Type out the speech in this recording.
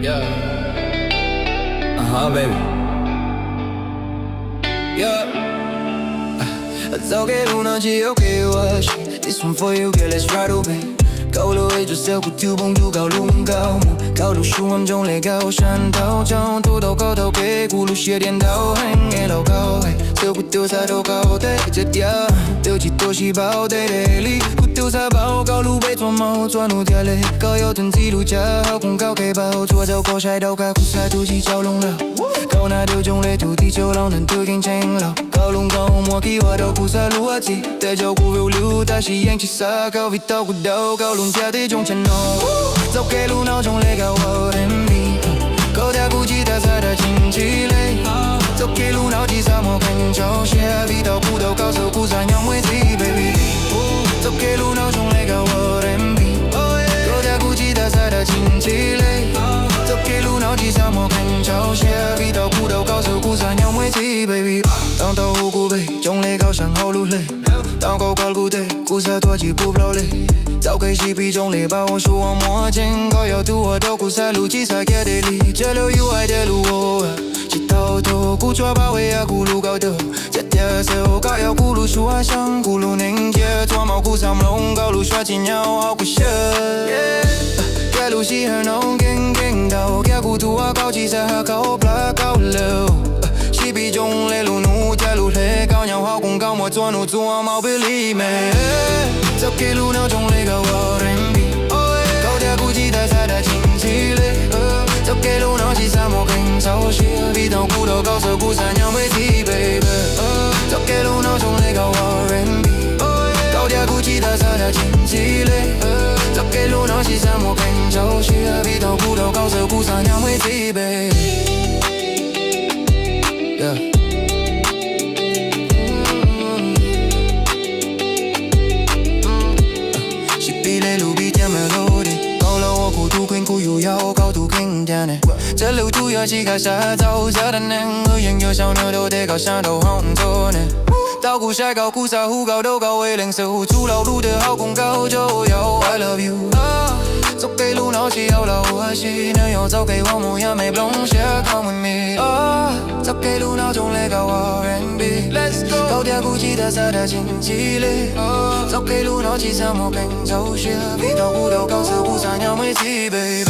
Yeah. Baby. Yeah. It's okay, Luna G, okay, wash. This one for you, girl, let's ride, oh, babe. 高楼围着小谷跳蹦跳高路高木，高路树暗中来高山头中，土豆高头给咕噜血点头，很爱老高嘿，小谷丢沙头高的这条，丢起多细胞的里，谷丢沙包高路被抓毛抓怒掉嘞，高腰蹲记录加好空高 K 包，左走高晒到高苦晒土起蛟龙了，高那丢中嘞土地就浪能丢进青了，高龙高莫给我都苦晒路啊起，带着骨肉流，但是氧气沙高味道骨头高龙家的中间哦，走给路脑中嘞高我的米，高家估计他在的经济嘞，走给路脑机沙漠看潮下味道骨头高手骨山羊尾鸡 baby， 走给路脑中嘞高我的米，高家估计他在的经济嘞，走给路脑机沙漠看潮下味道骨头高手骨山羊尾鸡 baby， 当到后骨背中嘞高山好路嘞，当高高骨腿骨沙多起不不累。早开始比中里把我说我摸清，高要度我都苦赛路基赛给的力，这路有爱的路哦，是头头古抓把尾啊咕噜高头，这条手高要咕噜树啊香咕噜凝结，抓毛骨上龙高路刷金鸟好不舍，这路是很浓更更高，这骨头啊高起赛高不高楼。西比中嘞路怒加路嘞高鸟好公高莫做怒做毛不离美，走给路鸟中嘞高我人比，高家估计他在的经济嘞，走给路鸟西沙漠更潮湿，比头骨头高手骨山羊尾鸡 baby， 走给路鸟中嘞高我人比，高家估计他在的经济嘞，走给路鸟西沙漠更潮湿，比头骨头高手骨山羊尾鸡 baby。Yeah.是比嘞路比天没路的，高楼我苦土困苦又要高土肯定的，这路主要是开沙造下的能，我人有小牛都得高山都好做呢。到古山高古沙湖高都高为零售，出老路的好公高就有 I love you。走给路脑是要老我是能有走给我模样没不拢些 come with me， 走给路脑中嘞高我人比 ，Let's go。高铁估计他在的经济里，走给路脑机沙漠更潮湿，比头骨头高手骨山羊尾鸡 baby。